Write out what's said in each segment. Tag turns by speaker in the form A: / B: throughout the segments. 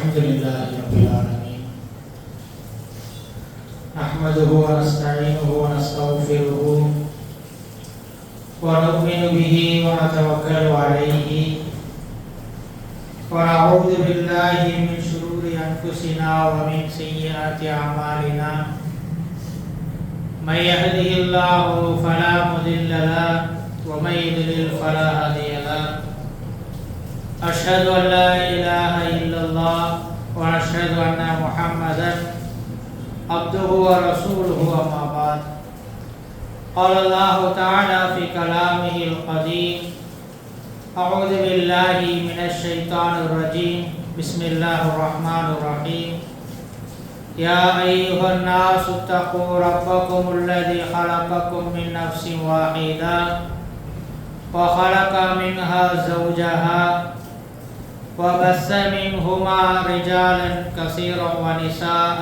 A: الحمد لله رب العالمين نحمده ونستعينه ونستغفره ونؤمن به ونتوكل عليه ونعوذ بالله من شرور أنفسنا ومن سيئات أعمالنا من يهده الله فلا مضل له ومن يضلل فلا هادي له أشهد أن لا إله إلا الله وأشهد أن محمدا عبده ورسوله أما بعد قال الله تعالى في كلامه القديم أعوذ بالله من الشيطان الرجيم بسم الله الرحمن الرحيم يا أيها الناس اتقوا ربكم الذي خلقكم من نفس واحدة وخلق منها زوجها وبث منهما رجالا كثيرا ونساء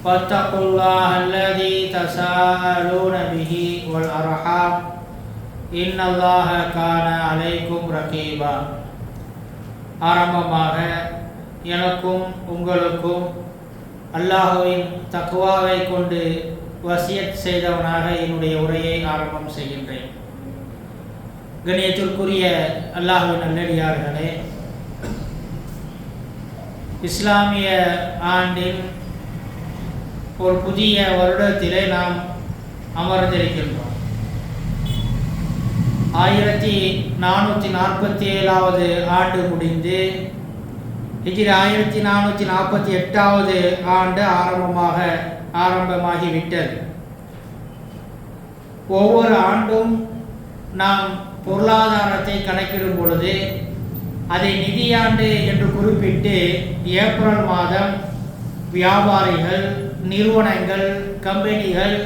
A: واتقوا الله الذي تساءلون به والأرحام إن الله كان عليكم رقيبا ஆரம்பமாக எனக்கும் உங்களுக்கும் அல்லாஹ்வின் தக்வாவை கொண்டு வசியத் செய்தவனாக என்னுடைய உரையை ஆரம்பம் செய்கின்றேன். கண்ணியத்திற்குரிய அல்லாஹ்வின் நல்லடியார்களே, இஸ்லாமிய ஆண்டின் ஒரு புதிய வருடத்திலே நாம் அமர்ந்திருக்கின்றோம். 1447வது ஆண்டு முடிந்து ஹிஜ்ரி 1448வது ஆண்டு ஆரம்பமாகிவிட்டது. ஒவ்வொரு ஆண்டும் நாம் பொருளாதாரத்தை கணக்கிடும் பொழுது அதை நிதியாண்டு என்று குறிப்பிட்டு ஏப்ரல் மாதம் வியாபாரிகள், நிறுவனங்கள், கம்பெனிகள்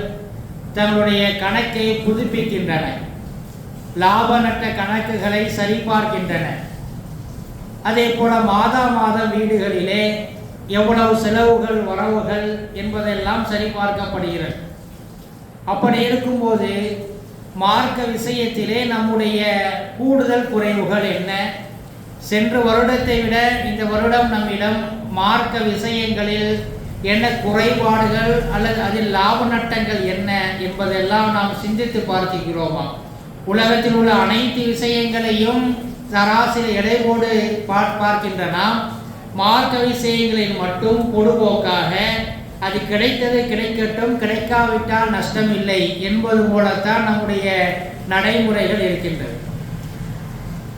A: தங்களுடைய கணக்கை புதுப்பிக்கின்றன, லாப நட்ட கணக்குகளை சரிபார்க்கின்றன. அதே போல மாதம் வீடுகளிலே எவ்வளவு செலவுகள் வரவுகள் என்பதெல்லாம் சரிபார்க்கப்படுகிறது. அப்படி இருக்கும்போது மார்க்க விஷயத்திலே நம்முடைய கூடுதல் குறைவுகள் என்ன, சென்ற வருடத்தை விட இந்த வருடம் நம்மிடம் மார்க்க விஷயங்களில் என்ன குறைபாடுகள் அல்லது அதில் லாப நட்டங்கள் என்ன என்பதெல்லாம் நாம் சிந்தித்து பார்க்கிறோமா? உலகத்தில் உள்ள அனைத்து விஷயங்களையும் சராசரி எடைபோடு பார்க்கின்ற நாம் மார்க்க விஷயங்களில் மட்டும் பொதுபோக்காக அது கிடைத்தது கிடைக்கட்டும், கிடைக்காவிட்டால் நஷ்டம் இல்லை என்பது போலத்தான் நம்முடைய நடைமுறைகள் இருக்கின்றது.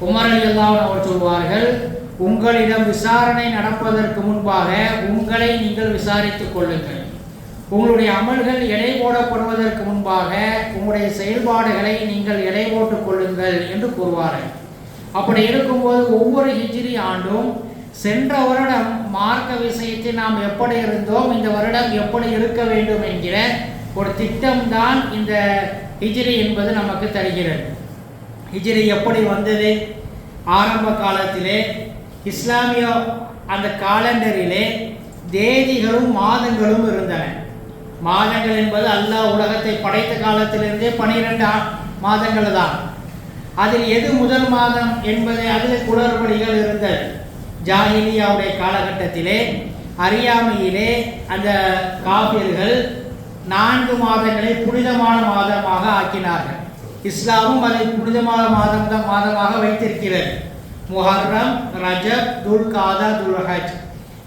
A: உமர் ரலியல்லாஹு அன்ஹு அவர் சொல்வார்கள், உங்களிடம் விசாரணை நடப்பதற்கு முன்பாக உங்களை நீங்கள் விசாரித்துக் கொள்ளுங்கள். உங்களுடைய அமல்கள் எடை போடப்படுவதற்கு முன்பாக உங்களுடைய செயல்பாடுகளை நீங்கள் எடை போட்டுக் கொள்ளுங்கள் என்று கூறுவார்கள். அப்படி இருக்கும்போது ஒவ்வொரு ஹிஜ்ரி ஆண்டும் சென்ற வருடம் மார்க்க விஷயத்தில் நாம் எப்படி இருந்தோம், இந்த வருடம் எப்படி இருக்க வேண்டும் என்கிற ஒரு திட்டம்தான் இந்த ஹிஜ்ரி என்பது நமக்கு தருகிறது. ஹிஜ்ரி எப்படி வந்தது? ஆரம்ப காலத்திலே இஸ்லாமிய அந்த காலண்டரிலே தேதிகளும் மாதங்களும் இருந்தன. மாதங்கள் என்பது அல்லாஹ் உலகத்தை படைத்த காலத்திலிருந்தே 12 மாதங்கள் தான். அதில் எது முதல் மாதம் என்பதை அதில் குளறுபடிகள் இருந்தது. ஜாஹிலியாவுடைய காலகட்டத்திலே அறியாமையிலே அந்த காபிர்கள் 4 மாதங்களை புனிதமான மாதமாக ஆக்கினார்கள். இஸ்லாமும் அதை புனிதமான மாதமாக வைத்திருக்கிறது. முஹர்ரம், ரஜப், துல் காதா, துல் ஹஜ்.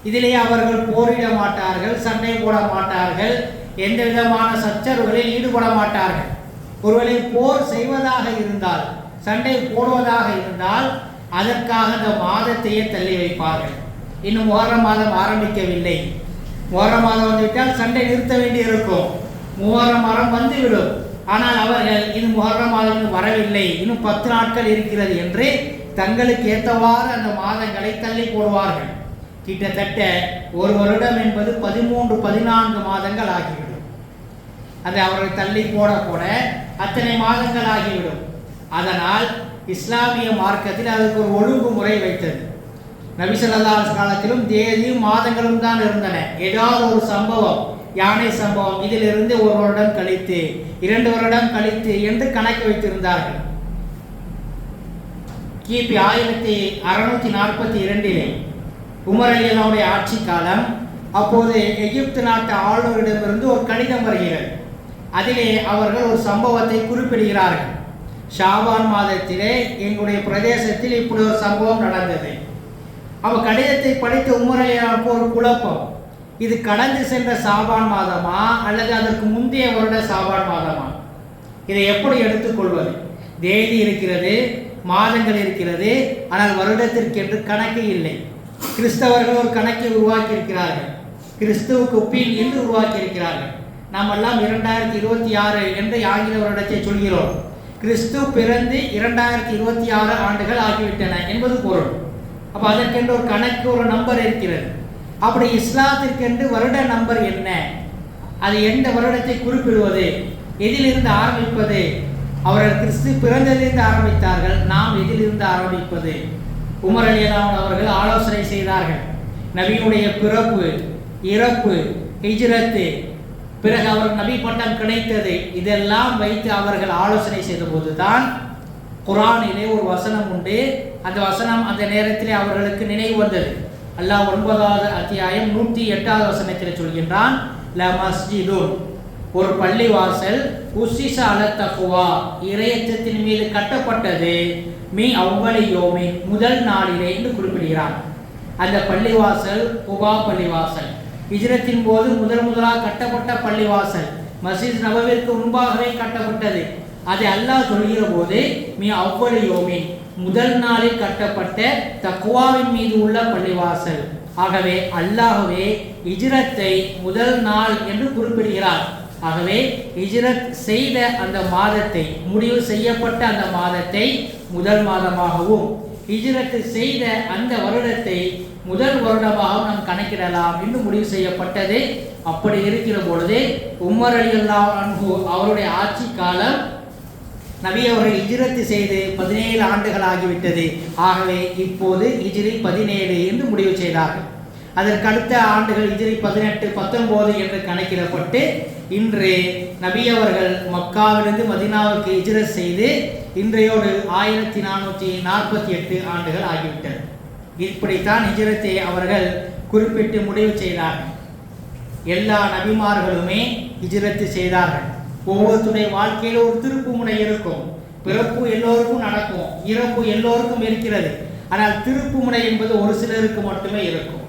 A: இதிலே அவர்கள் போரிட மாட்டார்கள், சண்டை போட மாட்டார்கள், எந்த விதமான சச்சரவுகளில் ஈடுபட மாட்டார்கள். ஒருவேளை போர் செய்வதாக இருந்தால், சண்டை போடுவதாக இருந்தால் அதற்காக இந்த மாதத்தையே தள்ளி வைப்பார்கள். இன்னும் முஹர்ரம் மாதம் ஆரம்பிக்கவில்லை, முஹர்ரம் மாதம் வந்துவிட்டால் சண்டை நிறுத்த வேண்டியிருக்கும். முஹர்ரம் மாதம் வந்துவிடும், ஆனால் அவர்கள் இன்னும் முஹர்ரம் மாதம் வரவில்லை, இன்னும் 10 நாட்கள் இருக்கிறது என்று தங்களுக்கு ஏற்றவாறு அந்த மாதங்களை தள்ளி போடுவார்கள். கிட்டத்தட்ட ஒரு வருடம் என்பது 13-14 மாதங்கள் ஆகிவிடும். அதை அவர்கள் தள்ளி போட அத்தனை மாதங்கள் ஆகிவிடும். அதனால் இஸ்லாமிய மார்க்கத்தில் அதுக்கு ஒரு ஒழுங்குமுறை வைத்தது. நபி ஸல்லல்லாஹு அலைஹி காலத்திலும் தேதியும் மாதங்களும் தான் இருந்தன. ஏதாவது ஒரு சம்பவம், யானை சம்பவம், இதிலிருந்து 1 வருடம் கழித்து 2 வருடம் கழித்து என்று கணக்கு வைத்திருந்தார்கள். கிபி 1642 உமர் ரலியல்லாஹுடைய ஆட்சி காலம். அப்போது எகிப்து நாட்டு ஆளுநரிடமிருந்து ஒரு கடிதம் வருகிறது. அதிலே அவர்கள் ஒரு சம்பவத்தை குறிப்பிடுகிறார்கள். ஷாபான் மாதத்திலே எங்களுடைய பிரதேசத்தில் இப்படி ஒரு சம்பவம் நடந்தது. அவள் கடிதத்தை படித்த உமர் ரலியல்லாஹுக்கு ஒரு குழப்பம். இது கடந்து சென்ற ஷாபான் மாதமா அல்லது அதற்கு முந்தைய வருட ஷாபான் மாதமா? இதை எப்படி எடுத்துக்கொள்வது? தேதி இருக்கிறது, மாதங்கள் இருக்கிறது, ஆனால் வருடத்திற்கென்று கணக்கு இல்லை. கிறிஸ்தவர்கள் ஒரு கணக்கை உருவாக்கி இருக்கிறார்கள், கிறிஸ்துவுக்கு பின் என்று உருவாக்கி இருக்கிறார்கள். நாம் எல்லாம் 2026 என்று ஆங்கில வருடத்தை சொல்கிறோம். கிறிஸ்து பிறந்து 2026 ஆண்டுகள் ஆகிவிட்டன என்பது பொருள். அப்போ அதற்கென்று ஒரு கணக்கு, ஒரு நம்பர் இருக்கிறது. அப்படி இஸ்லாத்திற்கென்று வருட நம்பர் என்ன? அது எந்த வருடத்தை குறிப்பிடுவது? எதிலிருந்து ஆரம்பிப்பது? அவர்கள் கிறிஸ்து பிறந்ததிலிருந்து ஆரம்பித்தார்கள், நாம் எதிலிருந்து ஆரம்பிப்பது? உமர் ரலியல்லாஹு அவர்கள் ஆலோசனை செய்தார்கள். நபியுடைய பிறப்பு, இறப்பு, ஹிஜ்ரத்து, பிறகு அவர் நபி பட்டம் கிடைத்தது, இதெல்லாம் வைத்து அவர்கள் ஆலோசனை செய்த போது தான் குர்ஆனிலே ஒரு வசனம் உண்டு. அந்த வசனம் அந்த நேரத்திலே அவர்களுக்கு நினைவு வந்தது. அல்லாஹ் 9வது அத்தியாயம் 108வது வசனத்தில் சொல்கின்றான், ல மஸ்ஜிதுன், ஒரு பள்ளிவாசல், உஸ்ஸிஸ அல தக்வா, இறையச்சத்தின் மீது கட்டப்பட்டது, மீ அவ்வளி யோமி, முதல் நாளிலே என்று குறிப்பிடுகிறான். அந்த பள்ளிவாசல் குபா பள்ளிவாசல், ஹிஜ்ரத்தின் போது முதலாக கட்டப்பட்ட பள்ளிவாசல், மஸ்ஜித் நபவிற்கு முன்பாகவே கட்டப்பட்டது. அதை அல்லாஹ் சொல்கிற போது மீ அவ்வளி யோமி, முதல் நாளில் கட்டப்பட்ட தக்வாவின் மீது உள்ள பள்ளிவாசல். ஆகவே அல்லாஹ்வே ஹிஜ்ரத்தை முதல் நாள் என்று குறிப்பிடுகிறார். ஆகவே ஹிஜ்ரத் செய்த அந்த மாதத்தை, முடிவு செய்யப்பட்ட அந்த மாதத்தை முதல் மாதமாகவும், ஹிஜ்ரத் செய்த அந்த வருடத்தை முதல் வருடமாகவும் நாம் கணக்கிடலாம் என்று முடிவு செய்யப்பட்டது. அப்படி இருக்கிற பொழுது உமர் ரலியல்லாஹு அன்ஹு அவருடைய ஆட்சி காலம், நபி அவர்கள் ஹிஜ்ரத் செய்து 17 ஆண்டுகள் ஆகிவிட்டது. ஆகவே இப்போது ஹிஜ்ரி 17 என்று முடிவு செய்தார்கள். அதற்கு அடுத்த ஆண்டுகள் ஹிஜ்ரி 18, 19 என்று கணக்கிடப்பட்டு இன்று நபி அவர்கள் மக்காவிலிருந்து மதீனாவுக்கு ஹிஜ்ரத் செய்து இன்றையோடு 1448 ஆண்டுகள் ஆகிவிட்டது. இப்படித்தான் ஹிஜ்ரத்தை அவர்கள் குறிப்பிட்டு முடிவு செய்தார்கள். எல்லா நபிமார்களுமே ஹிஜ்ரத் செய்தார்கள். ஒவ்வொருத்துடைய வாழ்க்கையில் ஒரு திருப்பு முனை இருக்கும். பிறப்பு எல்லோருக்கும் நடக்கும், இறப்பு எல்லோருக்கும் இருக்கிறது. ஆனால் திருப்பு முனை என்பது ஒரு சிலருக்கு மட்டுமே இருக்கும்.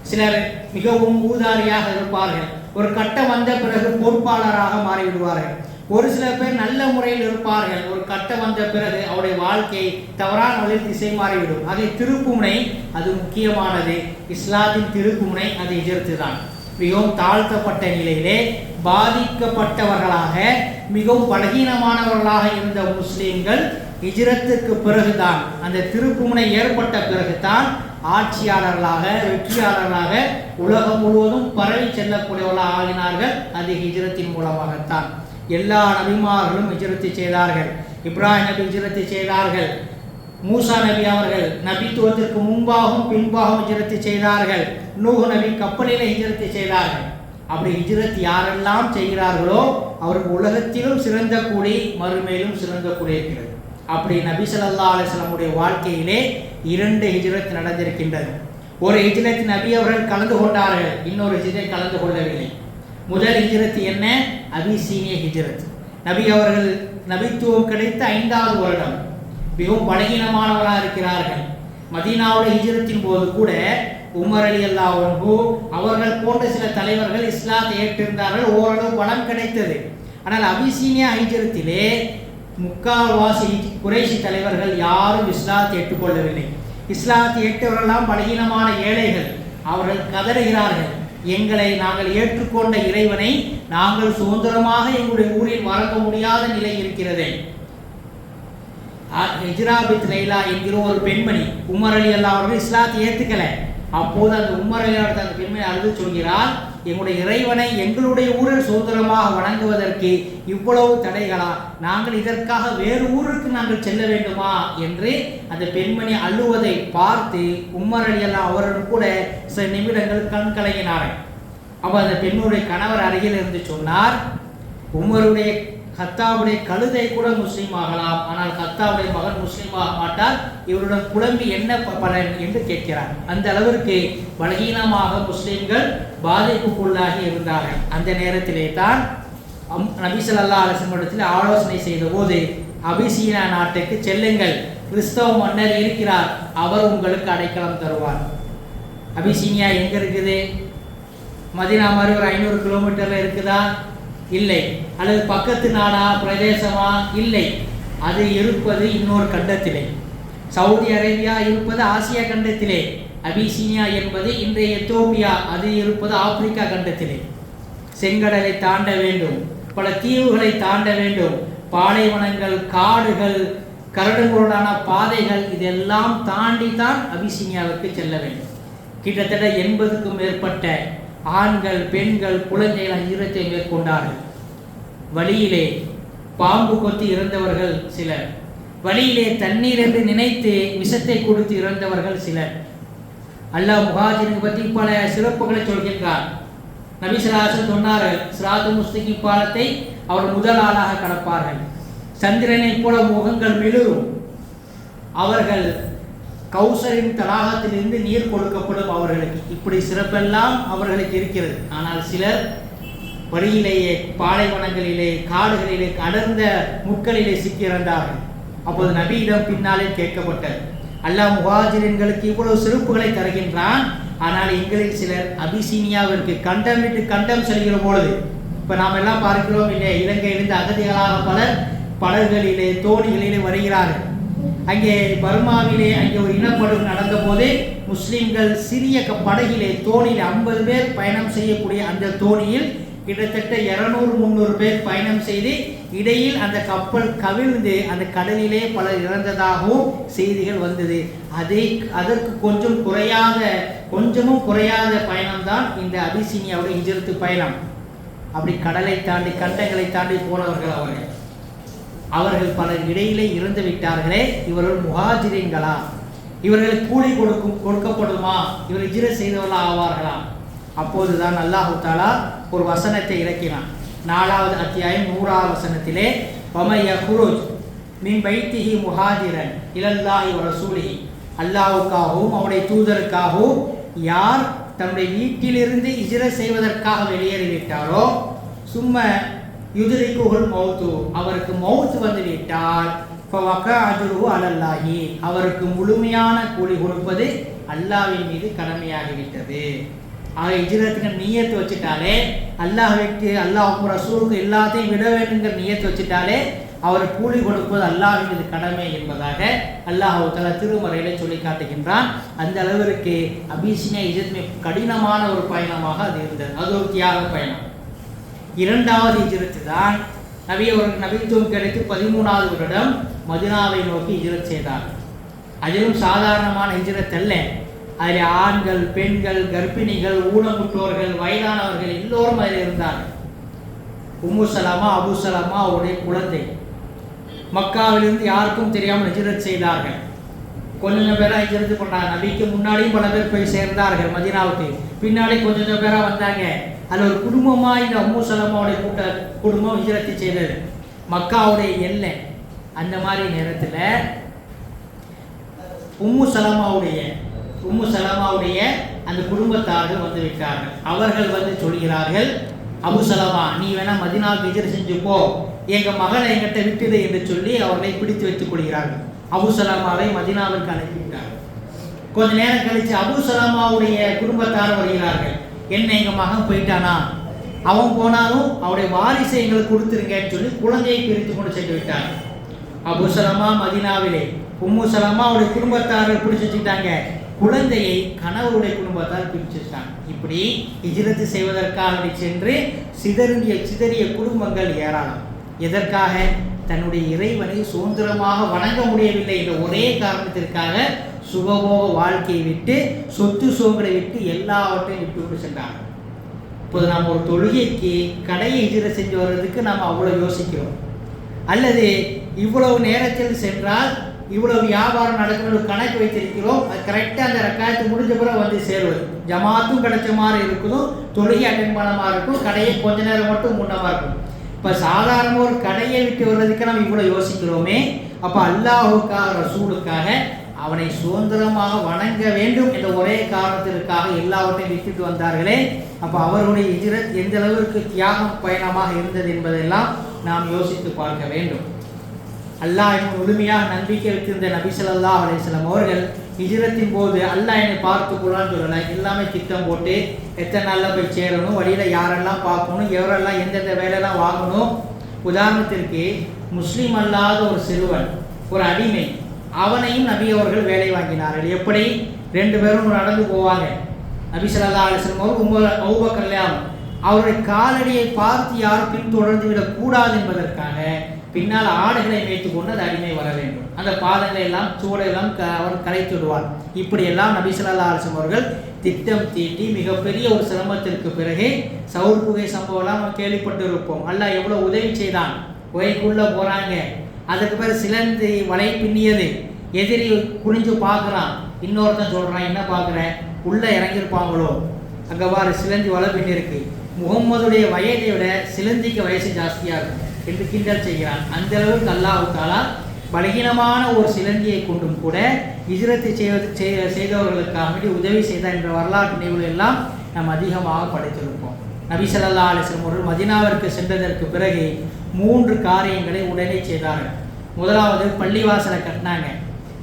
A: சிலர் மிகவும் ஊதாரியாக இருப்பார்கள், ஒரு கட்டம் வந்த பிறகு பொறுப்பாளராக மாறிவிடுவார்கள். ஒரு சில பேர் நல்ல முறையில் இருப்பார்கள், ஒரு கட்டம் வந்த பிறகு அவருடைய வாழ்க்கை தவறான வழியில் திசை மாறிவிடும். அதை திருப்புமுனை அது முக்கியமானது. இஸ்லாத்தின் திருப்புமுனை அது ஹிஜ்ரத் தான். மிகவும் தாழ்த்தப்பட்ட நிலையிலே பாதிக்கப்பட்டவர்களாக, மிகவும் பலகீனமானவர்களாக இருந்த முஸ்லிம்கள் ஹிஜ்ரத்துக்கு பிறகுதான், அந்த திருப்புமுனை ஏற்பட்ட பிறகுதான் ஆட்சியாளர்களாக, வெற்றியாளர்களாக உலகம் முழுவதும் பரவி செல்லக்கூடியவர்களாக ஆகினார்கள். அது ஹிஜ்ரத்தின் மூலமாகத்தான். எல்லா நபிமார்களும் ஹிஜ்ரத் செய்தார்கள். இப்ராஹிம் நபி ஹிஜ்ரத் செய்தார்கள். மூசா நபி அவர்கள் நபித்துவத்திற்கு முன்பாகவும் பின்பாகவும் ஹிஜ்ரத் செய்தார்கள். நூஹ் நபி கப்பலில் ஹிஜ்ரத் செய்தார்கள். அப்படி ஹிஜ்ரத் யாரெல்லாம் செய்கிறார்களோ அவருக்கு உலகத்திலும் சிறந்த கூலி, மறுமையிலும் சிறந்த கூலி இருக்கிறது. அப்படி நபி ஸல்லல்லாஹு அலைஹி வஸல்லம் வாழ்க்கையிலே 2 ஹிஜ்ரத் நடந்திருக்கின்றது. ஒரு ஹிஜ்ரத் நபி அவர்கள் கலந்து கொண்டார்கள், இன்னொரு ஹிஜ்ரத் கலந்து கொள்ளவில்லை. முதல் ஹிஜ்ரத் என்ன? அபிசீனிய ஹிஜ்ரத். நபி அவர்கள் நபித்துவம் கிடைத்த 5வது வருடம். மிகவும் பலகீனமானவர்களாக இருக்கிறார்கள். மதீனாவுடைய ஹிஜ்ரத்தின் போது கூட உமர் ரலியல்லாஹு அன்ஹு அவர்கள் போன்ற சில தலைவர்கள் இஸ்லாத்தை ஏற்றிருந்தார்கள், ஓரளவு பலம் கிடைத்தது. ஆனால் அபிசீனியா ஹிஜ்ரத்திலே முக்கால்வாசி குறைஷி தலைவர்கள் யாரும் இஸ்லாத்தை ஏற்றுக்கொள்ளவில்லை. இஸ்லாத்தை ஏற்றவர்களெல்லாம் பலகீனமான ஏழைகள். அவர்கள் கதறுகிறார்கள், எங்களை நாங்கள் ஏற்றுக்கொண்ட இறைவனை நாங்கள் சுதந்திரமாக எங்களுடைய ஊரில் மறக்க முடியாத நிலை இருக்கிறது. ஹிஜ்ரா பித் லைலா என்கிற ஒரு பெண்மணி, உமர் ரலியல்லாஹு அவர்கள் இஸ்லாத்தை ஏற்றுக்கல. அப்போது அந்த உமர் ரலியல்லாஹு அந்த பெண்மணி அழுது சொல்கிறார், எங்களுடைய இறைவனை எங்களுடைய ஊரில் சுதந்திரமாக வணங்குவதற்கு இவ்வளவு தடைகளா? நாங்கள் இதற்காக வேறு ஊருக்கு நாங்கள் செல்ல வேண்டுமா என்று அந்த பெண்மணி அழுவதை பார்த்து உமர் ரலியல்லாஹு அவர்கள் கூட சில நிமிடங்கள் கண் கலங்கினார்கள். அப்போ அந்த பெண்ணுடைய கணவர் அருகில் இருந்து சொன்னார், உமருடைய கத்தாவுடைய கழுதை கூட முஸ்லீம் ஆகலாம், ஆனால் கத்தாவுடைய மகன் முஸ்லீம் ஆக மாட்டார், இவருடன் குழம்பி என்ன பலன் என்று கேட்கிறார். அந்த அளவிற்கு பலகீனமாக முஸ்லீம்கள் பாதிப்புக்குள்ளாகி இருந்தார்கள். அந்த நேரத்திலே தான் நபி ஸல்லல்லாஹு அலைஹி வஸல்லம் இடத்தில் ஆலோசனை செய்த போது, அபிசீனா நாட்டுக்கு செல்லுங்கள், கிறிஸ்தவ மன்னர் இருக்கிறார், அவர் உங்களுக்கு அடைக்கலம் தருவார். அபிசீனியா எங்க இருக்குது? மதீனா மாதிரி ஒரு 500 கிலோமீட்டர்ல இருக்குதா? இல்லை. அல்லது பக்கத்து நாடா, பிரதேசமா? இல்லை. அது இருப்பது இன்னொரு கண்டத்திலே. சவுதி அரேபியா இருப்பது ஆசியா கண்டத்திலே. அபிசீனியா என்பது இன்றைய எத்தியோப்பியா, அது இருப்பது ஆப்பிரிக்கா கண்டத்திலே. செங்கடலை தாண்ட வேண்டும், பல தீவுகளை தாண்ட வேண்டும், பாலைவனங்கள், காடுகள், கரடுமுரடான பாதைகள், இதெல்லாம் தாண்டி தான் அபிசீனியாவுக்கு செல்ல வேண்டும். கிட்டத்தட்ட 80க்கும் மேற்பட்ட ஆண்கள், பெண்கள், குழந்தைகள் ஹிஜ்ரத்தை மேற்கொண்டார்கள். வழியிலே பாம்பு கொத்தி இறந்தவர்கள் சிலர், வழியிலே தண்ணீர் என்று நினைத்து விஷத்தை கொடுத்து இறந்தவர்கள் சிலர். அல்லாஹ் முஹாஜிருக்கு பற்றி பல சிறப்புகளை சொல்கின்றார். நபி ஸல்லல்லாஹு அலைஹி வஸல்லம் சொன்னார்கள், சிராத்து முஸ்தகீம் பாலத்தை அவர் முதல் ஆளாக கடப்பார்கள், சந்திரனை போல முகங்கள் மிளிரும், அவர்கள் கௌசரின் தடாகத்திலிருந்து நீர் கொடுக்கப்படும் அவர்களுக்கு. இப்படி சிறப்பெல்லாம் அவர்களுக்கு இருக்கிறது. ஆனால் சிலர் வழியிலேயே, பாலைவனங்களிலே, காடுகளிலே, அடர்ந்த முட்களிலே சிக்கி இறந்தார்கள். அப்போது நபியிடம் பின்னாலே கேட்கப்பட்டது, அல்லாஹ் முஹாஜிரின்களுக்கு இவ்வளவு சிறப்புகளை தருகின்றான், ஆனால் எங்களில் சிலர் அபிசீனியாவிற்கு கண்டம் விட்டு கண்டம் செல்கிற பொழுது, இப்போ நாம் எல்லாம் பார்க்கிறோம் இல்லை, இலங்கையிலிருந்து அகதிகளாக பலர் படகுகளிலே, தோணிகளிலே வருகிறார்கள். அங்கே பர்மாவிலே அங்கே ஒரு இனப்படுகொலை நடந்த போதே முஸ்லிம்கள் சிறிய படகிலே, தோணியில் 50 பேர் பயணம் செய்யக்கூடிய அந்த தோணியில் கிட்டத்தட்ட 200-300 பேர் பயணம் செய்து, இடையில் அந்த கப்பல் கவிழ்ந்து அந்த கடலிலே பலர் இறந்ததாகவும் செய்திகள் வந்தது. அதற்கு கொஞ்சமும் குறையாத பயணம்தான் இந்த அபிசீனியாவுடைய ஹிஜ்ரத்து பயணம். அப்படி கடலை தாண்டி, கண்டங்களை தாண்டி போனவர்கள் அவர்கள் பலர் இடையிலே இறந்து விட்டார்களே, இவர்கள் முஹாஜிரின்களா? இவர்களுக்கு கூலி கொடுக்கப்படுமா? இவர் ஹிஜ்ரத் செய்தவர்களா ஆவார்களா? அப்போதுதான் அல்லாஹ் தஆலா ஒரு வசனத்தை இறக்கினான். 4வது அத்தியாயம் 100வது வசனத்திலே, வமன் யக்ருஜ் மின் பைத்திஹி முஹாஜிரன் இலல்லாஹி வ ரசூலிஹி, அல்லாஹ்வுக்காகவும் அவருடைய தூதருக்காகவும் யார் தன்னுடைய வீட்டிலிருந்து ஹிஜ்ரத் செய்வதற்காக வெளியேறிவிட்டாரோ, சும்ம யுத்ரிகுஹுல் மௌத்து, அவருக்கு மௌத் வந்து விட்டால், ஃபவகா அஜ்ருஹு அலல்லாஹி, அவருக்கு முழுமையான கூலி கொடுப்பது அல்லாஹ்வின் மீது கடமையாகிவிட்டது. ஆக ஹிஜ்ரத்துக்கு நியத்து வச்சுட்டாலே, அல்லாஹ்வுக்கு, அல்லாஹ்வுக்கு, ரசூலுக்கு எல்லாத்தையும் விட வேண்டுங்கிற நியத்து வச்சுட்டாலே அவர் கூலி கொடுப்பது அல்லாஹ்வின் மீது கடமை என்பதாக அல்லாஹ் தஆலா திருமறையிலே சொல்லி காட்டுகின்றான். அந்த அளவிற்கு அபிசீனியா ஹிஜ்ரத் கடினமான ஒரு பயணமாக அது இருந்தது. அது ஒரு தியாக பயணம். 2வது ஹிஜ்ரத் தான் நபி அவர்கள் நபித்துவம் கிடைத்து 13வது வருடம் மதீனாவை நோக்கி ஹிஜ்ரத் செய்தார். அதிலும் சாதாரணமான ஹிஜ்ரத் அல்ல. அதில் ஆண்கள், பெண்கள், கர்ப்பிணிகள், ஊனமுற்றோர்கள், வயதானவர்கள் எல்லோரும் அதில் இருந்தார்கள். உம்மு சலமா, அபு சலமா அவருடைய குழந்தை மக்காவிலிருந்து யாருக்கும் தெரியாமல் ஹிஜ்ரத் செய்தார்கள். கொஞ்சம் பேராக ஹிஜ்ரத் பண்ணாங்க. நபிக்கு முன்னாடியும் பல பேர் போய் சேர்ந்தார்கள் மதீனாவுக்கு, பின்னாடி கொஞ்சம் பேராக வந்தாங்க. அதில் ஒரு குடும்பமாக இந்த உம்மு சலமாவுடைய குடும்பம் ஹிஜ்ரத் செய்தது. மக்காவுடைய எல்லை. அந்த மாதிரி நேரத்தில் உம்மு சலமாவுடைய அந்த குடும்பத்தார்கள் வந்து விட்டார்கள். அவர்கள் வந்து சொல்கிறார்கள், அபு சலமா, நீ வேணா மதீனாவுக்கு ஹிஜ்ரத் செஞ்சு போ, எங்கள் மகளை எங்கிட்ட விட்டுது என்று சொல்லி அவர்களை பிடித்து வைத்துக் கொள்கிறார்கள். அபு சலமாவை மதீனாவிற்கு அனுப்பிவிட்டார்கள். கொஞ்ச நேரம் கழித்து அபு சலமாவுடைய குடும்பத்தார் வருகிறார்கள். என்ன, எங்கள் மகன் போயிட்டானா, அவன் போனாலும் அவருடைய வாரிசை எங்களுக்கு கொடுத்துருங்கன்னு சொல்லி குழந்தையை பிரித்து கொண்டு சென்று விட்டார்கள். அபு சலமா மதீனாவிலே, உம்மு சலமா அவருடைய குடும்பத்தார்கள் பிடிச்சி வச்சுக்கிட்டாங்க. குழந்தையை கணவருடைய குடும்பத்தால் பிரித்து வச்சுட்டாங்க. இப்படி ஹிஜ்ரத் செய்வதற்காக சென்று சிதறிய குடும்பங்கள் ஏராளம். எதற்காக? தன்னுடைய இறைவனை சுதந்திரமாக வணங்க முடியவில்லை என்ற ஒரே காரணத்திற்காக சுகபோக வாழ்க்கையை விட்டு, சொத்து சுகங்களை விட்டு, எல்லாவற்றையும் விட்டு கொண்டு சென்றாங்க. இப்போது நாம் ஒரு தொழுகைக்கு கடையை ஹிஜ்ரத் செஞ்சு வர்றதுக்கு நாம் அவ்வளோ யோசிக்கிறோம். அல்லது இவ்வளவு நேரத்தில் சென்றால் இவ்வளவு வியாபாரம் நடக்கணும் கணக்கு வைத்திருக்கிறோம், அது கரெக்டாக அந்த ரக்காயத்து முடிஞ்ச பிறகு வந்து சேருவது, ஜமாத்தும் கிடைச்ச மாதிரி இருக்கணும், தொழுகை அட்டன் பண்ண மாதிரி இருக்கும், கடையை கொஞ்ச நேரம் மட்டும் முன்னமாக இருக்கும். இப்போ சாதாரண ஒரு கடையை விட்டு வர்றதுக்கு நம்ம இவ்வளோ யோசிக்கிறோமே, அப்போ அல்லாஹுக்காக ரசூலுக்காக அவனை சுதந்திரமாக வணங்க வேண்டும் என்ற ஒரே காரணத்திற்காக எல்லாவற்றையும் விட்டுட்டு வந்தார்களே, அப்போ அவருடைய ஹிஜ்ரத் எந்த அளவிற்கு தியாகம் பயணமாக இருந்தது என்பதெல்லாம் நாம் யோசித்து பார்க்க வேண்டும். அல்லாஹ் முழுமையாக நம்பிக்கை வைத்திருந்த நபி ஸல்லல்லாஹு அலைஹி வஸல்லம் அவர்கள் ஹிஜ்ரத்தின் போது அல்லாஹ் என்னை பார்த்துக்கொள்ளான்னு சொல்லலை. எல்லாமே திட்டம் போட்டு எத்தனை நாளில் போய் சேரணும், வழியில் யாரெல்லாம் பார்க்கணும், எவரெல்லாம் எந்தெந்த வேலையெல்லாம் வாங்கணும். உதாரணத்திற்கு முஸ்லீம் அல்லாத ஒரு சிறுவன், ஒரு அடிமை, அவனையும் நபி அவர்கள் வேலை வாங்கினார்கள். எப்படி? 2 பேரும் நடந்து போவாங்க. நபி ஸல்லல்லாஹு அலைஹி வஸல்லம் அவர்கள் அபூபக்கர் அவருடைய காலடியை பார்த்து யாரும் பின்தொடர்ந்து விடக்கூடாது என்பதற்காக பின்னால் ஆடுகளை மேய்த்து கொண்டு அந்த அடிமை வர வேண்டும். அந்த பாதங்களை எல்லாம் சூடையெல்லாம் அவர் கலைத்து விடுவார். இப்படியெல்லாம் நபி ஸல்லல்லாஹு அலைஹி வஸல்லம் அவர்கள் திட்டம் தீட்டி மிகப்பெரிய ஒரு சிரமத்திற்கு பிறகு சவுர் குகை சம்பவம்லாம் நம்ம கேள்விப்பட்டு இருப்போம். அல்லாஹ் எவ்வளோ உதவி செய்தான். குகைக்குள்ளே போகிறாங்க, அதுக்கு பிறகு சிலந்தி வலை பின்னியது, எதிரி குனிஞ்சு பார்க்குறான், இன்னொருத்தன் சொல்கிறான் என்ன பார்க்குறேன், உள்ளே இறங்கியிருப்பாங்களோ, அங்கே பாரு சிலந்தி வலை பின்னிருக்கு, முகம்மதுடைய வயதை விட சிலந்திக்கு வயசு ஜாஸ்தியாக இருக்கும் என்று கிண்டல் செய்கிறான். அந்த அளவுக்கு அல்லாஹ் தஆலா பலகீனமான ஒரு சிலந்தியை கொண்டும் கூட ஹிஜ்ரத்தை செய்தவர்களுக்காக உதவி செய்தார் என்ற வரலாற்று நிகழ்வுகள் எல்லாம் நாம் அதிகமாக படித்திருப்போம். நபி ஸல்லல்லாஹு அலைஹி வஸல்லம் அவர்கள் மதீனாவிற்கு சென்றதற்கு பிறகு 3 காரியங்களை உடனே செய்தார்கள். முதலாவது பள்ளிவாசலை கட்டினாங்க.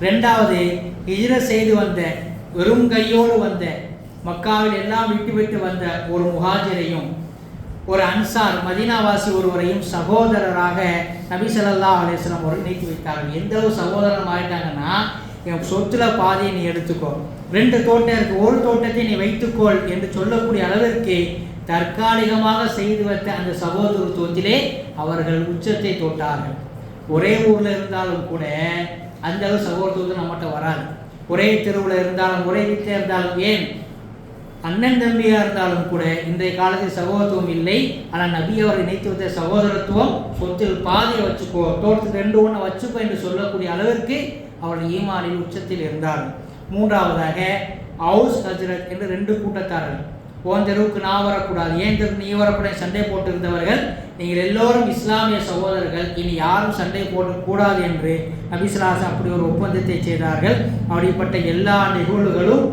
A: 2வது ஹிஜ்ரத் செய்து வந்த வெறும் கையோடு வந்த மக்காவில் எல்லாம் விட்டு வந்த ஒரு முஹாஜிரையும் ஒரு அன்சார் மதீனாவாசி ஒருவரையும் சகோதரராக நபி ஸல்லல்லாஹு அலைஹி வஸல்லம் அவர்கள் நீக்கி வைத்தார்கள். எந்த அளவு சகோதரன் ஆகிட்டாங்கன்னா, என் சொத்துல பாதியை நீ எடுத்துக்கோ, 2 தோட்டம் இருக்கு, ஒரு தோட்டத்தை நீ வைத்துக்கொள் என்று சொல்லக்கூடிய அளவிற்கு தற்காலிகமாக செய்து வைத்த அந்த சகோதரத்துவத்திலே அவர்கள் உச்சத்தை தொட்டார்கள். ஒரே ஊரில் இருந்தாலும் கூட அந்த அளவு சகோதரத்துவம் நம்மகிட்ட வராது. ஒரே தெருவில் இருந்தாலும், ஒரே வீட்டில் இருந்தாலும், ஏன் அண்ணன் தம்பியாக இருந்தாலும் கூட இன்றைய காலத்தில் சகோதரத்துவம் இல்லை. ஆனால் நபி அவரை இணைத்து வைத்த சகோதரத்துவம், சொத்தில் பாதியை வச்சுக்கோ, தோட்டத்தில் 2 ஒன்று வச்சுக்கோ என்று சொல்லக்கூடிய அளவிற்கு அவர்கள் ஈமானில் உச்சத்தில் இருந்தார்கள். 3வதாக அவுஸ் ஹஜ்ரத் என்று 2 கூட்டத்தார்கள். உன் தெருவுக்கு நான் வரக்கூடாது, ஏன் தெருக்கு நீ வரக்கூடாது சண்டை போட்டு இருந்தவர்கள், நீங்கள் எல்லோரும் இஸ்லாமிய சகோதரர்கள், இனி யாரும் சண்டை போடக்கூடாது என்று நபி ஸல்லல்லாஹு அலைஹி வஸல்லம் அப்படி ஒரு ஒப்பந்தத்தை செய்தார்கள். அப்படிப்பட்ட எல்லா நிகழ்வுகளும்,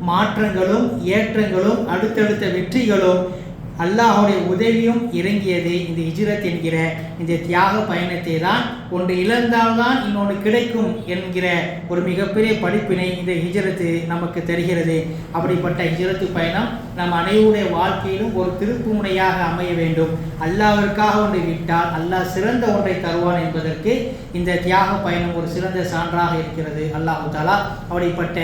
A: மாற்றங்களும், ஏற்றங்களும், அடுத்தடுத்த வெற்றிகளும், அல்லாஹ்வுடைய உதவியும் இறங்கியது இந்த ஹிஜ்ரத் என்கிற இந்த தியாக பயணத்தை தான். ஒன்று இழந்தால்தான் இன்னொன்று கிடைக்கும் என்கிற ஒரு மிகப்பெரிய படிப்பினை இந்த ஹிஜ்ரத்து நமக்கு தருகிறது. அப்படிப்பட்ட ஹிஜ்ரத்து பயணம் நம் அனைவருடைய வாழ்க்கையிலும் ஒரு திருப்பு முனையாக அமைய வேண்டும். அல்லாஹ்விற்காக ஒன்றை விட்டால் அல்லாஹ் சிறந்த ஒன்றை தருவான் என்பதற்கு இந்த தியாக பயணம் ஒரு சிறந்த சான்றாக இருக்கிறது. அல்லாஹ் தஆலா அப்படிப்பட்ட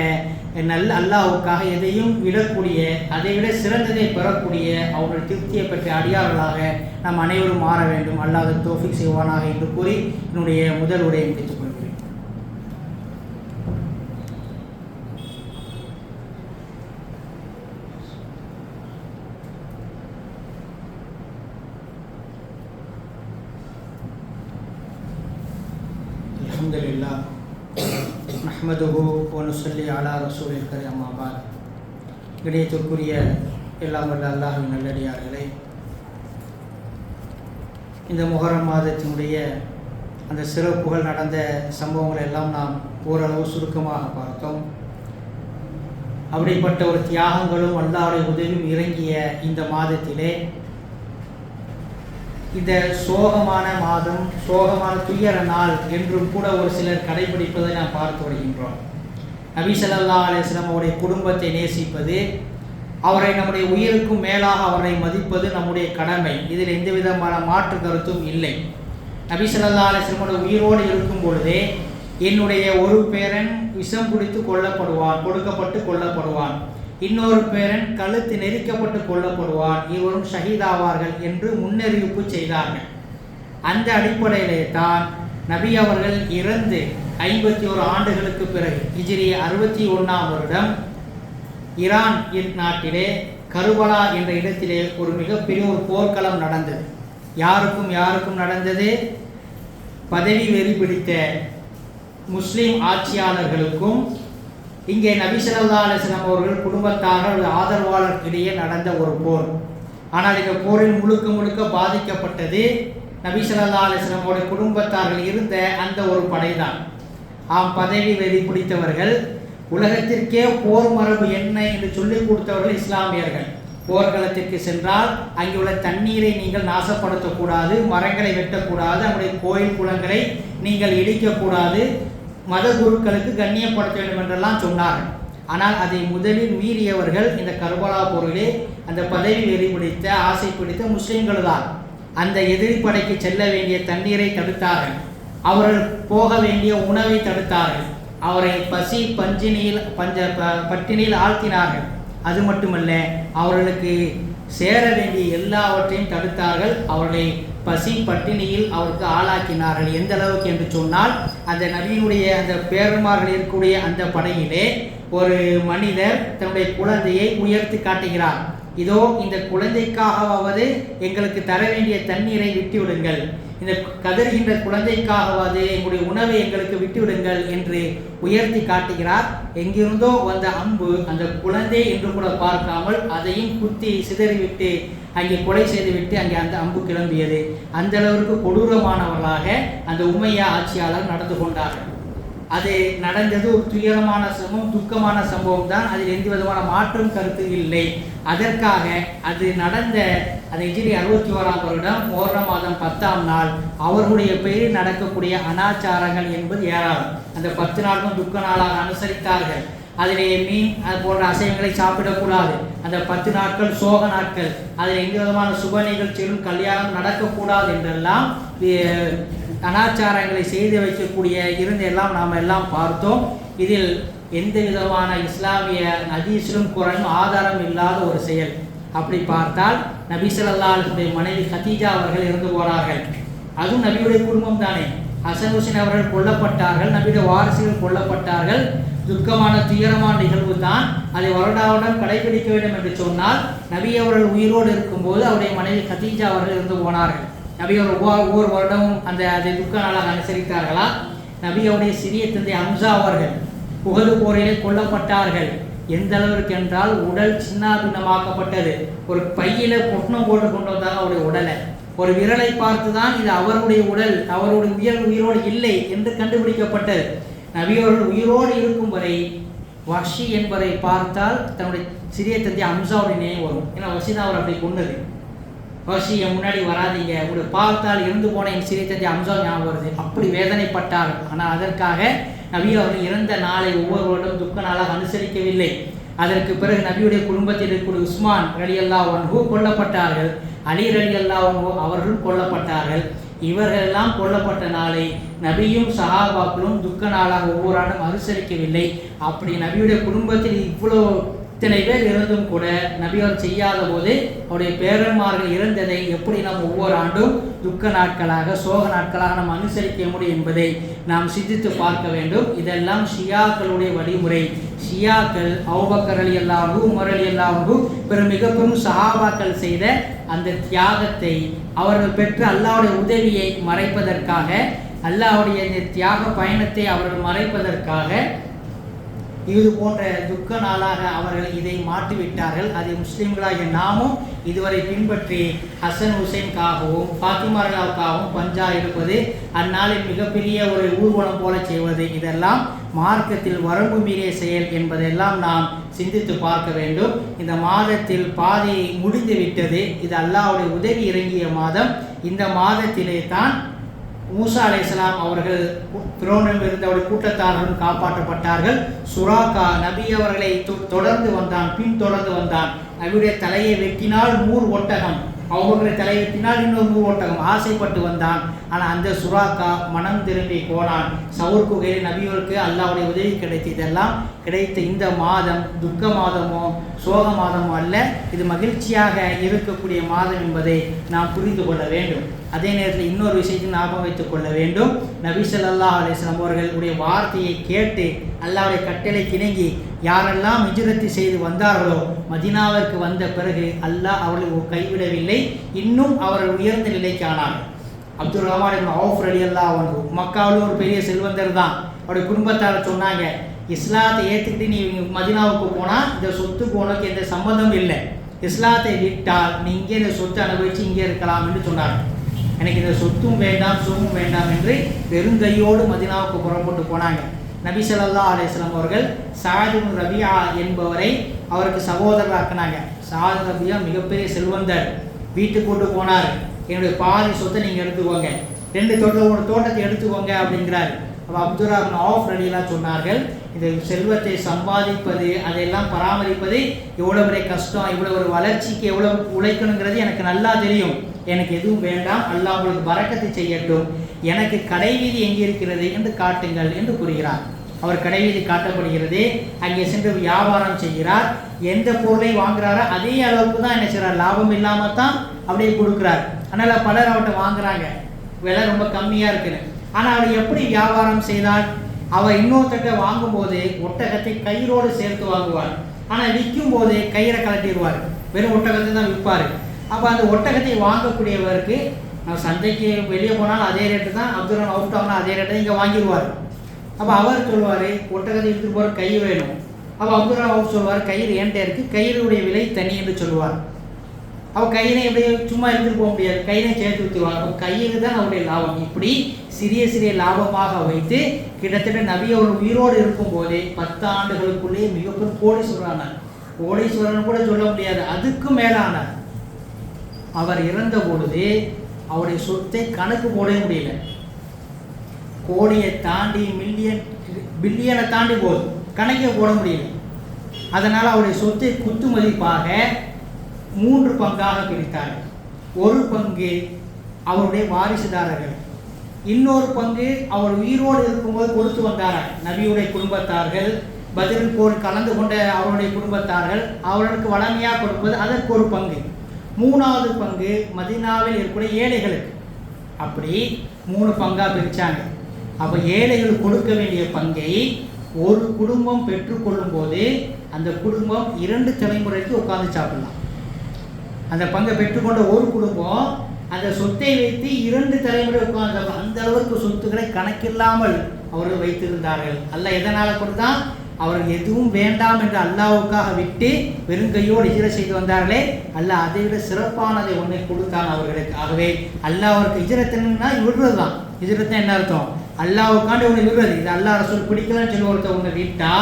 A: நல்ல அல்லாஹ்வுக்காக எதையும் விடக்கூடிய, அதை விட சிறந்ததை பெறக்கூடிய அவருடைய திருப்தியை பெற்ற அடியார்களாக நாம் அனைவரும் மாற வேண்டும். அல்லாஹ் தௌஃபீக் செய்வானாக என்று கூறி என்னுடைய முதல் உரையை முடித்துக் கொள்கிறேன். அல்ஹம்துலில்லாஹ் நஹ்மதுஹு வ நுஸல்லி அலா ரசூலில் கரீம். அம்மா பாத். கணியத்திற்குரிய எல்லாம் வல்ல அல்லாஹ்வின் நல்லடியார்களே, இந்த முஹர்ரம் மாதத்தினுடைய அந்த சிறப்புகள் நடந்த சம்பவங்கள் எல்லாம் நாம் ஓரளவு சுருக்கமாக பார்த்தோம். அப்படிப்பட்ட ஒரு தியாகங்களும் அல்லாஹ்வுடைய உதவியும் இறங்கிய இந்த மாதத்திலே, இந்த சோகமான மாதம், சோகமான துயர நாள் என்றும் கூட ஒரு சிலர் கடைபிடிப்பதை நாம் பார்த்து வருகின்றோம். நபி ஸல்லல்லாஹு அலைஹி வஸல்லம் அவருடைய குடும்பத்தை நேசிப்பது, அவரை நம்முடைய உயிருக்கும் மேலாக அவரை மதிப்பது நம்முடைய கடமை. இதில் எந்த விதமான மாற்று கருத்தும் இல்லை. நபி ஸல்லல்லாஹு அலைஹி வஸல்லம் உயிரோடு இருக்கும் பொழுதே என்னுடைய ஒரு பேரன் விஷம் குடித்து கொடுக்கப்பட்டு கொல்லப்படுவான், இன்னொரு பேரன் கழுத்து நெரிக்கப்பட்டு கொல்லப்படுவான், இருவரும் ஷஹீதாவார்கள் என்று முன்னறிவிப்பு செய்தார்கள். அந்த அடிப்படையிலே தான் நபி அவர்கள் இறந்து 51 ஆண்டுகளுக்கு பிறகு ஹிஜ்ரி 61ஆம் வருடம் ஈரான் நாட்டிலே கர்பலா என்ற இடத்திலே ஒரு மிகப்பெரிய ஒரு போர்க்களம் நடந்தது. யாருக்கும் நடந்தது? பதவி வெறி பிடித்த முஸ்லீம் ஆட்சியாளர்களுக்கும் இங்கே நபி ஸல்லல்லாஹு அலைஹி வஸல்லம் அவர்கள் குடும்பத்தார்கள் ஆதரவாளர்களிடையே நடந்த ஒரு போர். ஆனால் இந்த போரில் முழுக்க முழுக்க பாதிக்கப்பட்டது நபி ஸல்லல்லாஹு அலைஹி வஸல்லம் குடும்பத்தார்கள் இருந்த அந்த ஒரு படைதான். பதவி வெறி பிடித்தவர்கள், உலகத்திற்கே போர் மரபு என்ன என்று சொல்லிக் கொடுத்தவர்கள் இஸ்லாமியர்கள். போர்க்களத்திற்கு சென்றால் அங்கே உள்ள தண்ணீரை நீங்கள் நாசப்படுத்தக்கூடாது, மரங்களை வெட்டக்கூடாது, நம்முடைய கோயில் குளங்களை நீங்கள் இடிக்கக்கூடாது, மத குருக்களுக்கு கண்ணியப்படுத்த வேண்டும் என்றெல்லாம் சொன்னார்கள். ஆனால் அதை முதலில் மீறியவர்கள் இந்த கர்பலா போரிலே அந்த பதவி வெறி பிடித்த ஆசை பிடித்த முஸ்லிம்கள் தான். அந்த எதிரி படைக்கு செல்ல வேண்டிய தண்ணீரை தடுத்தார்கள், அவர்கள் போக வேண்டிய உணவை தடுத்தார்கள், அவரை பசி பட்டினியில் ஆழ்த்தினார்கள். அது மட்டுமல்ல, அவர்களுக்கு சேர வேண்டிய எல்லாவற்றையும் தடுத்தார்கள், அவர்களை பசி பட்டினியில் அவருக்கு ஆளாக்கினார்கள். எந்த அளவுக்கு என்று சொன்னால், அந்த நபியினுடைய அந்த பேரன்மார்கள் இருக்கக்கூடிய அந்த படையிலே ஒரு மனிதர் தன்னுடைய குழந்தையை உயர்த்தி காட்டுகிறார். இதோ இந்த குழந்தைக்காகவாவது எங்களுக்கு தர வேண்டிய தண்ணீரை விட்டுவிடுங்கள், இந்த கதறுகின்ற குழந்தைக்காகவாது எங்களுடைய உணவை எங்களுக்கு விட்டுவிடுங்கள் என்று உயர்த்தி காட்டுகிறார். எங்கிருந்தோ வந்த அம்பு அந்த குழந்தை என்று கூட பார்க்காமல் அதையும் குத்தி சிதறிவிட்டு அங்கே கொலை செய்துவிட்டு அங்கே அந்த அம்பு கிளம்பியது. அந்த அளவிற்கு கொடூரமானவர்களாக அந்த உமையா ஆட்சியாளர் நடந்து கொண்டார்கள். அது நடந்தது ஒரு துயரமான சம்பவம், துக்கமான சம்பவம் தான். அதில் எந்த விதமான மாற்றும் கருத்து இல்லை. அதற்காக அது நடந்த அந்த ஹிஜ்ரி 61ஆம் வருடம் முஹர்ரம் மாதம் 10ஆம் நாள் அவர்களுடைய பெயரில் நடக்கக்கூடிய அனாச்சாரங்கள் என்பது ஏராளம். அந்த 10 நாட்களும் துக்க நாளாக அனுசரித்தார்கள். அதிலே மீன் அது போன்ற அசைவங்களை சாப்பிடக்கூடாது. அந்த 10 நாட்கள் சோக நாட்கள், அதில் எந்த விதமான சுப நிகழ்ச்சிகளும் கல்யாணம் நடக்கக்கூடாது என்றெல்லாம் அனாச்சாரங்களை செய்து வைக்கக்கூடிய இருந்தெல்லாம் நாம் எல்லாம் பார்த்தோம். இதில் எந்த விதமான இஸ்லாமிய ஹதீஸிலும் குர்ஆனிலும் ஆதாரம் இல்லாத ஒரு செயல். அப்படி பார்த்தால் நபி ஸல்லல்லாஹு அலைஹி வஸல்லம் மனைவி கதீஜா அவர்கள் இறந்து போனார்கள். அதுவும் நபியுடைய குடும்பம் தானே. ஹசன் ஹுசைன் அவர்கள் கொல்லப்பட்டார்கள், நபியுடைய வாரிசுகள் கொல்லப்பட்டார்கள். துக்கமான துயரமான நிகழ்வு தான். அதை வருடாவுடன் கடைபிடிக்க வேண்டும் என்று சொன்னால் நபி அவர்கள் உயிரோடு இருக்கும்போது அவருடைய மனைவி கதீஜா அவர்கள் இறந்து போனார்கள். நபி அவர்கள் ஒவ்வொரு வருடமும் அதை துக்க நாளாக அனுசரித்தார்களா? நபி அவருடைய சிறிய தந்தை ஹம்சா அவர்கள் உஹது போரிலே கொல்லப்பட்டார்கள். எந்த அளவிற்கு என்றால் உடல் சின்னாபின்னமாக்கப்பட்டது. ஒரு பையில பொட்டணம் போட்டு கொண்டு வந்தாங்க அவருடைய உடலை. ஒரு விரலை பார்த்து தான் இது அவருடைய உடல், அவருடைய உயிரோடு இல்லை என்று கண்டுபிடிக்கப்பட்டது. நபி அவர்கள் உயிரோடு இருக்கும் வரை வஷி என்பதை பார்த்தால் தன்னுடைய சிறிய தந்தை ஹம்சாவுடைய நினைவு வரும். ஏன்னா வஷி தான் அவர் அப்படி கொண்டது. வஷி என் முன்னாடி வராதிங்க, ஒரு பார்த்தால் இறந்து போன என் சிறிய தந்தை ஹம்சா ஞாபகம் வருது. அப்படி வேதனைப்பட்டார்கள். ஆனால் அதற்காக நபி அவர்கள் இறந்த நாளை ஒவ்வொரு வருடம் துக்க நாளாக அனுசரிக்கவில்லை. அதற்கு பிறகு நபியுடைய குடும்பத்தில் இருக்கக்கூடிய உஸ்மான் ரலியல்லாஹு அன்ஹு கொல்லப்பட்டார்கள், அலி ரலியல்லாஹு அன்ஹு அவர்களும் கொல்லப்பட்டார்கள். இவர்களெல்லாம் கொல்லப்பட்ட நாளை நபியும் சஹாபாக்களும் துக்க நாளாக ஒவ்வொரு ஆண்டும் அனுசரிக்கவில்லை. அப்படி நபியுடைய குடும்பத்தில் இத்தனை பேர் இருந்தும் கூட நபி அவர் செய்யாத போது அவருடைய பேரன்மார்கள் இறந்ததை எப்படி நாம் ஒவ்வொரு ஆண்டும் துக்க நாட்களாக சோக நாட்களாக நாம் அனுசரிக்க முடியும் என்பதை நாம் சிந்தித்து பார்க்க வேண்டும். இதெல்லாம் ஷியாக்களுடைய வழிமுறை. ஷியாக்கள் அபூபக்கர் ரலியல்லாஹு அன்ஹு, உமர் ரலியல்லாஹு அன்ஹு மிக பெரும் சஹாபாக்கள் செய்த அந்த தியாகத்தை, அவர்கள் பெற்ற அல்லாஹ்வுடைய உதவியை மறைப்பதற்காக, அல்லாஹ்வுடைய இந்த தியாக பயணத்தை அவர்கள் மறைப்பதற்காக இது போன்ற துக்க நாளாக அவர்கள் இதை மாற்றிவிட்டார்கள். அதை முஸ்லீம்களாகிய நாமும் இதுவரை பின்பற்றி ஹசன் ஹுசைனுக்காகவும் ஃபாத்திமாவுக்காகவும் பஞ்சா எடுப்பது, அந்நாளில் மிகப்பெரிய ஒரு ஊர்வலம் போல செய்வது, இதெல்லாம் மார்க்கத்தில் வரம்பு மீறிய செயல் என்பதெல்லாம் நாம் சிந்தித்து பார்க்க வேண்டும். இந்த மாதத்தில் பாதி முடிந்து விட்டது. இது அல்லாஹ்வுடைய உதவி இறங்கிய மாதம். இந்த மாதத்திலே தான் மூசா அலைஹிஸ்ஸலாம் அவர்கள் ஃபிரௌனிடம் இருந்த அவருடைய கூட்டத்தார்களும் காப்பாற்றப்பட்டார்கள். சுராக்கா நபி அவர்களை தொடர்ந்து வந்தான், பின்தொடர்ந்து வந்தான். நபியுடைய தலையை வெட்டினால் 100 ஒட்டகம், அவர்களுடைய தலையை வெட்டினால் இன்னொரு 100 ஒட்டகம், ஆசைப்பட்டு வந்தான். ஆனால் அந்த சுராக்கா மனம் திரும்பி போனான். சவுர் குகையில் நபியோருக்கு அல்லாஹ்வுடைய உதவி கிடைத்து, இதெல்லாம் கிடைத்த இந்த மாதம் துக்க மாதமோ சோக மாதமோ அல்ல, இது மகிழ்ச்சியாக இருக்கக்கூடிய மாதம் என்பதை நாம் புரிந்து கொள்ள வேண்டும். அதே நேரத்தில் இன்னொரு விஷயத்தை ஞாபகம் வைத்துக் கொள்ள வேண்டும். நபி ஸல்லல்லாஹு அலைஹி வஸல்லம் அவர்களுடைய வார்த்தையை கேட்டு அல்லாஹ்வுடைய கட்டளை கிணங்கி யாரெல்லாம் ஹிஜ்ரத் செய்து வந்தார்களோ மதீனாவிற்கு வந்த பிறகு அல்லாஹ் அவர்களை கைவிடவில்லை, இன்னும் அவர்கள் உயர்ந்த நிலைக்கு ஆனார்கள். அப்துல் ரஹ்மான் இப்னு அவுஃப் ரலியல்லாஹு அன்ஹு மக்காவில் ஒரு பெரிய செல்வந்தர் தான். அவருடைய குடும்பத்தார் சொன்னாங்க, இஸ்லாத்தை ஏற்றுக்கிட்டு நீ மதீனாவுக்கு போனால் இந்த சொத்துக்கு உனக்கு எந்த சம்மந்தம் இல்லை, இஸ்லாத்தை விட்டால் நீ இங்கே இந்த சொத்தை அனுபவித்து இங்கே இருக்கலாம் என்று சொன்னார். எனக்கு இந்த சொத்தும் வேண்டாம் சுகமும் வேண்டாம் என்று பெருங்கையோடு மதினாவுக்கு புறப்பட்டு போனாங்க. நபி ஸல்லல்லாஹு அலைஹி வஸல்லம் அவர்கள் சஅத் இப்னு ரபியா என்பவரை அவருக்கு சகோதரராக்கினாங்க. சஅத் ரபியா மிகப்பெரிய செல்வந்தர். வீட்டுக்கு கொண்டு போனார். என்னுடைய பாதி சொத்தை நீங்கள் எடுத்துக்கோங்க, 2 தோட்டத்தை எடுத்துக்கோங்க அப்படிங்கிறார். அப்போ அப்துர்ரஹ்மான் அவுஃப் ரலியல்லாஹு சொன்னார்கள், இந்த செல்வத்தை சம்பாதிப்பது அதையெல்லாம் பராமரிப்பது எவ்வளோ பெரிய கஷ்டம், இவ்வளோ ஒரு வளர்ச்சிக்கு எவ்வளோ உழைக்கணுங்கிறது எனக்கு நல்லா தெரியும். எனக்கு எதுவும் வேண்டாம், அல்லாஹ் உங்களுக்கு பரக்கத்தை செய்யட்டும், எனக்கு கடைவீதி எங்கே இருக்கிறது என்று காட்டுங்கள் என்று கூறுகிறார். அவர் கடைவீதி காட்டப்படுகிறது. அங்கே சென்று வியாபாரம் செய்கிறார். எந்த பொருளை வாங்குறாரோ அதே அளவுக்கு தான் என்ன செய்கிறார், லாபம் இல்லாமல் தான் அப்படியே கொடுக்குறார். அதனால் பலர் அவர்கிட்ட வாங்குறாங்க, விலை ரொம்ப கம்மியாக இருக்குன்னு. ஆனால் அவர் எப்படி வியாபாரம் செய்தார், அவர் இன்னொருத்தட்ட வாங்கும்போது ஒட்டகத்தை கயிறோடு சேர்த்து வாங்குவார். ஆனால் விற்கும் போது கயிறை கலட்டிடுவார், வெறும் ஒட்டகத்தை தான் விற்பார். அப்போ அந்த ஒட்டகத்தை வாங்கக்கூடியவருக்கு நான் சந்தைக்கு வெளியே போனாலும் அதே ரேட்டு தான், அப்துர்ரஹ்மான் அவுட் ஆகுனா அதே ரேட்டை இங்கே வாங்கிடுவார். அப்போ அவர் சொல்லுவார், ஒட்டகத்தை எடுத்துகிட்டு போகிற கயிறு வேணும். அப்போ அப்துர்ரஹ்மான் அவுட் சொல்லுவார், கயிறு என்கிட்ட இருக்குது, கயிறுடைய விலை தனி என்று சொல்லுவார். அப்போ கயிறை எப்படி சும்மா எடுத்துகிட்டு போக முடியாது, கயிறை சேர்த்து விற்றுவார். அப்போ கயிறு தான் அவருடைய லாபம். இப்படி சிறிய சிறிய லாபமாக வைத்து கிட்டத்தட்ட நபி அவர் உயிரோடு இருக்கும்போதே 10 ஆண்டுகளுக்குள்ளேயே மிகப்பெரும் கோடீஸ்வரனார். கோடீஸ்வரன் கூட சொல்ல முடியாது, அதுக்கும் மேலானார். அவர் இறந்த பொழுது அவருடைய சொத்தை கணக்கு போடவே முடியல. கோடியை தாண்டி பில்லியனை தாண்டி போகுது, கணக்கே போட முடியல. அதனால் அவருடைய சொத்தை குத்து மதிப்பாக 3 பங்காக பிரித்தார். ஒரு பங்கு அவருடைய வாரிசுதாரர்கள், இன்னொரு பங்கு அவர் உயிரோடு இருக்கும்போது கொடுத்து வந்தார்கள் நபியுடைய குடும்பத்தார்கள், பதில் போர் கலந்து கொண்ட அவருடைய குடும்பத்தார்கள், அவர்களுக்கு வளமையாக கொடுப்பது அதற்கு ஒரு பங்கு. 3வது பங்கு மதீனாவில் இருக்கக்கூடிய ஏழைகளுக்கு. அப்படி 3 பங்காக பிரித்தாங்க. அப்போ ஏழைகளுக்கு கொடுக்க வேண்டிய பங்கை ஒரு குடும்பம் பெற்றுக்கொள்ளும் போது அந்த குடும்பம் 2 தலைமுறைக்கு உட்கார்ந்து சாப்பிடலாம். அந்த பங்கை பெற்றுக்கொண்ட ஒரு குடும்பம் அந்த சொத்தை வைத்து 2 தலைமுறை உட்கார்ந்து, அந்த அளவுக்கு சொத்துக்களை கணக்கில்லாமல் அவர்கள் வைத்திருந்தார்கள். அல்லாஹ் எதனால் கொடுத்தான், அவர்கள் எதுவும் வேண்டாம் என்று அல்லாஹ்வுக்காக விட்டு வெறுங்கையோடு ஹிஜ்ரத் செய்து வந்தார்களே, அல்லாஹ் அதை விட சிறப்பானதை ஒன்றை கொடுத்தான் அவர்களுக்கு. ஆகவே அல்லாஹ் அவருக்கு ஹிஜ்ரத்னா விடுறது தான். ஹிஜ்ரத்னா என்ன அர்த்தம், அல்லாஹ்வுக்காண்டி ஒன்று விடுறது. இது அல்லாஹ் ரசூல் பிடிக்கலன்னு சொல்லி ஒருத்தர் ஒன்று விட்டா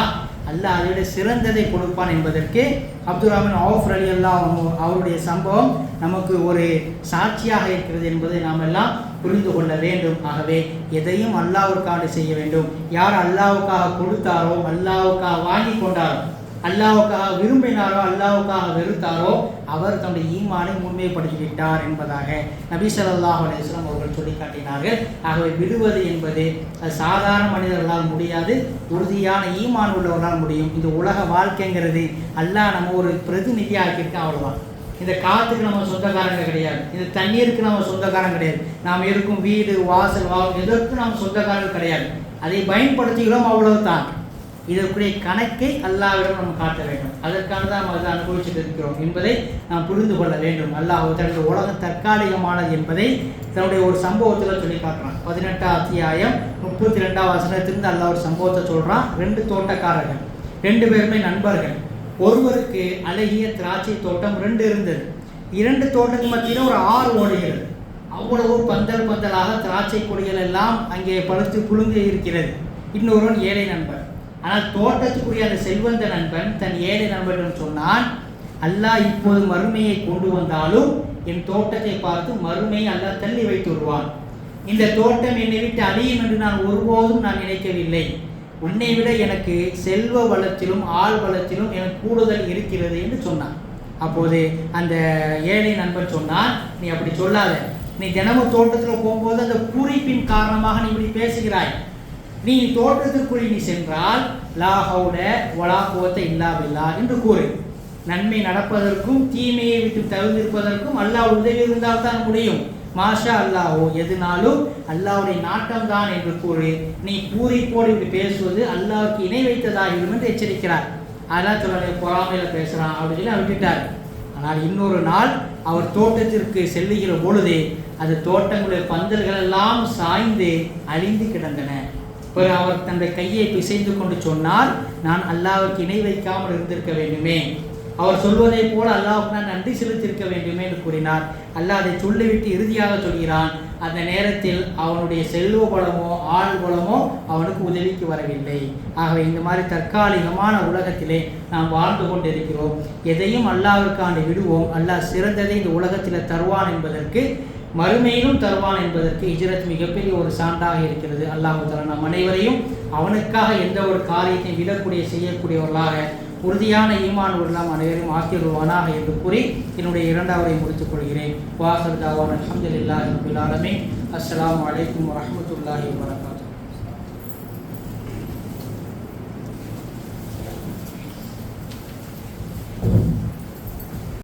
A: அல்லாஹ் அதை விட சிறந்ததை கொடுப்பான் என்பதற்கு அப்துர்ரஹ்மான் அவுஃப் ரலியல்லாஹு அவருடைய சம்பவம் நமக்கு ஒரு சாட்சியாக இருக்கிறது என்பதை நாம் எல்லாம் புரிந்து கொள்ள வேண்டும். ஆகவே எதையும் அல்லாஹ்வுக்காக செய்ய வேண்டும். யார் அல்லாஹ்வுக்காக கொடுத்தாரோ, அல்லாஹ்வுக்காக வாங்கி கொண்டாரோ, அல்லாஹ்வுக்காக விரும்பினாரோ, அல்லாஹ்வுக்காக வெறுத்தாரோ அவர் தன்னுடைய ஈமானை முன்மைப்படுத்திவிட்டார் என்பதாக நபி ஸல்லல்லாஹு அலைஹி வஸல்லம் அவர்கள் சொல்லி காட்டினார்கள். ஆகவே விடுவது என்பது சாதாரண மனிதர்களால் முடியாது, உறுதியான ஈமான் உள்ளவர்களால் முடியும். இந்த உலக வாழ்க்கைங்கிறது அல்லாஹ் நம்ம ஒரு பிரதிநிதியாக்கியிருக்கோம், அவ்வளோதான். இந்த காற்றுக்கு நம்ம சொந்தக்காரங்க கிடையாது, இந்த தண்ணீருக்கு நம்ம சொந்தக்காரங்க கிடையாது, நாம் இருக்கும் வீடு வாசல் எதற்கும் நாம் சொந்தக்காரர்கள் கிடையாது. அதை பயன்படுத்துகிறோம், அவ்வளவுதான். இதற்குரிய கணக்கை அல்லாஹ்விடம் நம்ம காட்ட வேண்டும். அதற்காக தான் நம்ம அதை அனுபவிச்சுட்டு இருக்கிறோம் என்பதை நாம் புரிந்து கொள்ள வேண்டும். அல்லாஹ் தன்னுடைய உலகம் தற்காலிகமானது என்பதை தன்னுடைய ஒரு சம்பவத்தில் சொல்லி காட்டுறான். 18ஆம் அத்தியாயம் 32ஆம் வசனத்திலிருந்து அல்லாஹ் ஒரு சம்பவத்தை சொல்கிறான். 2 தோட்டக்காரர்கள், 2 பேருமே நண்பர்கள். ஒருவருக்கு அழகிய திராட்சை தோட்டம் 2 இருந்தது. 2 தோட்டத்துக்கு மத்தியில் ஒரு ஆறு ஓடுகிறது. அவ்வளவு பந்தல் பந்தலாக திராட்சை கொடிகள் எல்லாம் அங்கே பழுத்து குலுங்கி இருக்கிறது. இன்னொருவன் ஏழை நண்பன். ஆனால் தோட்டத்துக்குரிய அந்த செல்வந்த நண்பன் தன் ஏழை நண்பன் சொன்னான், அல்லாஹ் இப்போது மறுமையை கொண்டு வந்தாலும் என் தோட்டத்தை பார்த்து மறுமையை அல்லாஹ் தள்ளி வைத்து வருவான். இந்த தோட்டம் என்னை விட்டு அழியும் என்று நான் ஒருபோதும் நான் நினைக்கவில்லை. உன்னை விட எனக்கு செல்வ வளத்திலும் ஆள் வளத்திலும் எனக்கு கூடுதல் இருக்கிறது என்று சொன்னான். அப்போது அந்த ஏழை நண்பன் சொன்னான், நீ அப்படி சொல்லாத, நீ தினமும் தோட்டத்தில் போகும்போது அந்த பூரிப்பின் காரணமாக நீ இப்படி பேசுகிறாய். நீ தோட்டத்திற்குள் நீ சென்றால் லா ஹவுல வலா குவத்த இல்லா பில்லாஹ் என்று கூறு. நன்மை நடப்பதற்கும் தீமையை விட்டு தவிர்த்திருப்பதற்கும் அல்லாஹ் உதவி இருந்தால் தான் முடியும். மாஷா அல்லாஹோ, எதுனாலும் அல்லாஹ்வுடைய நாட்டம் தான் என்று கூறு. நீ பூரிப்போடு இப்படி பேசுவது அல்லாஹ்வுக்கு இணை வைத்ததாகிடும் என்று எச்சரிக்கிறார். அதெல்லாம் சொல்ல பொறாமையில் பேசுகிறான் அப்படின்னு சொல்லி விட்டுட்டார். ஆனால் இன்னொரு நாள் அவர் தோட்டத்திற்கு செல்லுகிற பொழுது அது தோட்டங்களுடைய பந்தல்கள் எல்லாம் சாய்ந்து அழிந்து கிடந்தன. பிறகு அவர் தன்னுடைய கையை பிசைந்து கொண்டு சொன்னார், நான் அல்லாஹ்வுக்கு இணை வைக்காமல் இருந்திருக்க வேண்டுமே. அவர் சொல்வதை போல அல்லாஹ்வுக்கு நான் நன்றி செலுத்தியிருக்க வேண்டுமே என்று கூறினார். அல்லாஹ் அதை சொல்லிவிட்டு இறுதியாக சொல்கிறான், அந்த நேரத்தில் அவனுடைய செல்வ பலமோ ஆள் பலமோ அவனுக்கு உதவிக்கு வரவில்லை. ஆகவே இந்த மாதிரி தற்காலிகமான உலகத்திலே நாம் வாழ்ந்து கொண்டிருக்கிறோம். எதையும் அல்லாஹ்விற்காண்டு விடுவோம். அல்லாஹ் சிறந்ததை இந்த உலகத்தில் தருவான் என்பதற்கு, மறுமையிலும் தருவான் என்பதற்கு ஹிஜ்ரத் மிகப்பெரிய ஒரு சான்றாக இருக்கிறது. அல்லாஹ் தஆலா நம் அனைவரையும் அவனுக்காக எந்த ஒரு காரியத்தையும் விடக்கூடிய செய்யக்கூடியவர்களாக உறுதியான ஈமான் உள்ளம் அனைவரும் ஆக்கிடுவானாக என்று கூறி என்னுடைய இரண்டாவதை முடித்துக் கொள்கிறேன். வாஹிர் தாவானா அல்ஹம்துலில்லாஹி ரப்பில் ஆலமீன். அஸ்ஸலாமு அலைக்கும் வரஹ்மத்துல்லாஹி வபரகாத்துஹு.